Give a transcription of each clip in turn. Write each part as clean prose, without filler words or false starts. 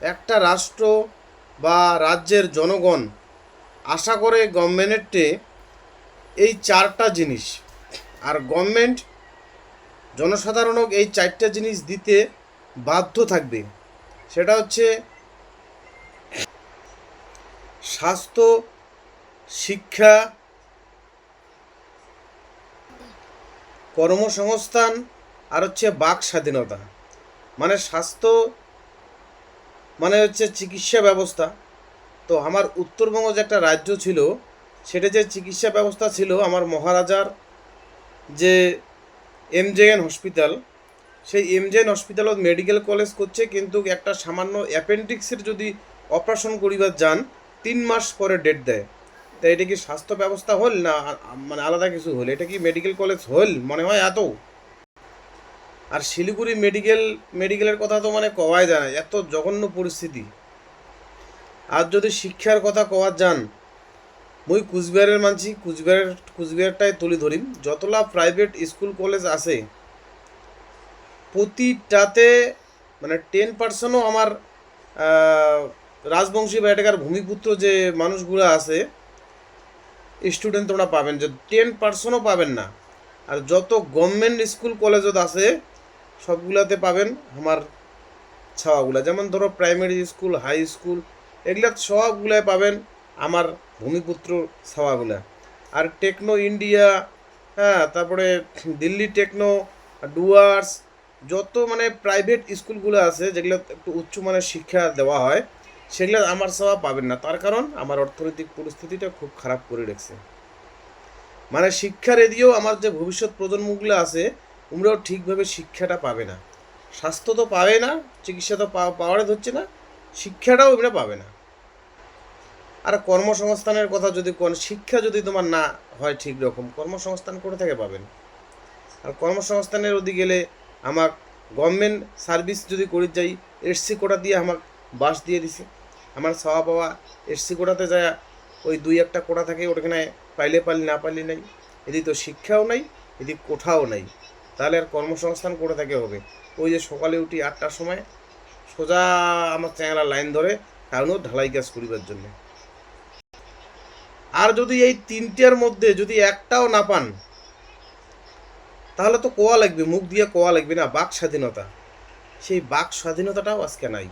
একটা রাষ্ট্র বা রাজ্যের জনগণ আশা করে গভর্নমেন্টে এই চারটা জিনিস, আর গভর্নমেন্ট জনসাধারণক এই চারটা জিনিস দিতে বাধ্য থাকবে। সেটা হচ্ছে স্বাস্থ্য, শিক্ষা, কর্মসংস্থান, আর হচ্ছে বাক স্বাধীনতা। মানে স্বাস্থ্য মানে হচ্ছে চিকিৎসা ব্যবস্থা। তো আমার উত্তরবঙ্গ যে একটা রাজ্য ছিল, সেটা যে চিকিৎসা ব্যবস্থা ছিল, আমার মহারাজার যে এমজেএন হসপিটাল, সেই এমজেএন হসপিটালত মেডিকেল কলেজ করছে, কিন্তু একটা সামান্য অ্যাপেন্ডিক্সের যদি অপারেশন করিবার যান 3 মাস পরে ডেট দেয়। তাই এটা কি স্বাস্থ্য ব্যবস্থা হল না মানে আলাদা কিছু হল? এটা কি মেডিকেল কলেজ হল মনে হয় এত? আর শিলিগুড়ি মেডিকেলের কথা তো মানে কওয়াই যায় না, এত জঘন্য পরিস্থিতি। আর যদি শিক্ষার কথা কওয়ার যান, মুই কুচবিহারের মানছি, কুচবিহারটাই তুলি ধরিম। যতলা প্রাইভেট স্কুল কলেজ আছে প্রতিটাতে মানে 10%ও আমার রাজবংশী বা এটাকার ভূমিপুত্র যে মানুষগুলো আছে স্টুডেন্ট তোমরা পাবেন, যে 10%ও পাবেন না। আর যত গভর্নমেন্ট স্কুল কলেজত আছে সবগুলাতে পাবেন আমার ছাওয়াগুলা। যেমন ধরো প্রাইমারি স্কুল, হাই স্কুল, এগুলা সবগুলাই পাবেন আমার ভূমিপুত্র ছাওয়াগুলা। আর টেকনো ইন্ডিয়া, হ্যাঁ, তারপরে দিল্লি টেকনো, ডুয়ার্স, যত মানে প্রাইভেট স্কুলগুলো আছে যেগুলো একটু উচ্চমানের শিক্ষা দেওয়া হয়, সেগুলো আমার ছাওয়া পাবেন না। তার কারণ আমার অর্থনৈতিক পরিস্থিতিটা খুব খারাপ করে রেখেছে। মানে শিক্ষার এদিকেও আমার যে ভবিষ্যৎ প্রজন্মগুলো আছে, ওমরাও ঠিকভাবে শিক্ষাটা পাবে না। স্বাস্থ্য তো পাবে না, চিকিৎসা তো পাওয়ারে ধরছে না, শিক্ষাটাও ওমরা পাবে না। আর কর্মসংস্থানের কথা যদি কোন, শিক্ষা যদি তোমার না হয় ঠিক রকম, কর্মসংস্থান করে থেকে পাবেন? আর কর্মসংস্থানের ওদিকে গেলে আমাক গভর্নমেন্ট সার্ভিস যদি করি যাই, এসসি কোটা দিয়ে আমাক বাস দিয়ে দিছে। আমার চাওয়া পাওয়া এসসি কোটাতে যায়, ওই 2-1টা কোটা থাকে, ওখানে পাইলে পাইলি না পাইলি নাই। এদিকে তো শিক্ষাও নাই, এদিকে কোঠাও নাই, তাহলে আর কর্মসংস্থান করে থাকে হবে? ওই যে সকালে উঠি 8টার সময়, সোজা আমার চ্যাংলা লাইন ধরে কারণও ঢালাই কাজ করিবার জন্য। আর যদি এই তিনটার মধ্যে যদি একটাও না পান, তাহলে তো কোয়া লাগবে, মুখ দিয়ে কোয়া লাগবে না, বাক স্বাধীনতা। সেই বাক স্বাধীনতাটাও আজকে নাই।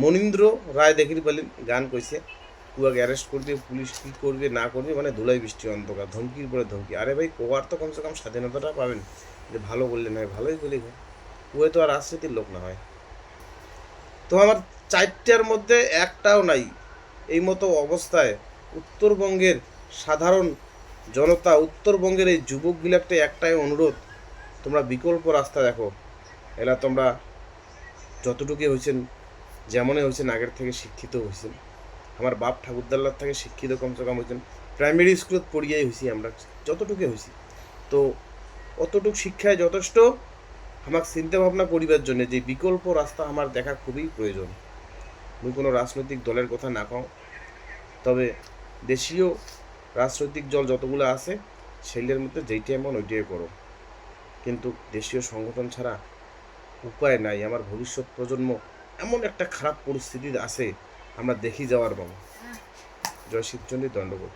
মনীন্দ্র রায় দেখির বলেন গান কইছে, কুয়াকে অ্যারেস্ট করবে পুলিশ, কী করবে না করবে, মানে ধুলাই বৃষ্টি অন্ধকার, ধমকির পরে ধমকি। আরে ভাই, কোয়ার তো কমসে কম স্বাধীনতাটা পাবেন, যে ভালো বললে নয়, ভালোই বলি হয়, কুয়ে তো আর রাজনীতির লোক না হয়। তো আমার চারটার মধ্যে একটাও নাই। এই মতো অবস্থায় উত্তরবঙ্গের সাধারণ জনতা, উত্তরবঙ্গের এই যুবকগুলাকে একটাই অনুরোধ, তোমরা বিকল্প রাস্তা দেখো। এলা তোমরা যতটুকু হয়েছেন, যেমনই হয়েছেন, আগের থেকে শিক্ষিত হয়েছেন। আমার বাপ ঠাকুরদাল্লার থেকে শিক্ষিত কমসে কম হয়েছেন, প্রাইমারি স্কুলত পড়িয়াই হয়েছি আমরা, যতটুকু হয়েছি। তো অতটুকু শিক্ষায় যথেষ্ট। আমাকে চিন্তা ভাবনা করিবার জন্য যে বিকল্প রাস্তা আমার দেখা খুবই প্রয়োজন। আমি কোনো রাজনৈতিক দলের কথা না কও, তবে দেশীয় রাজনৈতিক দল যতগুলো আছে সেগুলোর মধ্যে যেইটাই মন ওইটাই করো, কিন্তু দেশীয় সংগঠন ছাড়া উপায় নাই। আমার ভবিষ্যৎ প্রজন্ম এমন একটা খারাপ পরিস্থিতি আছে, আমরা দেখি যাওয়ার বাবা। জয় শিবচন্ডী, দণ্ডবোধ।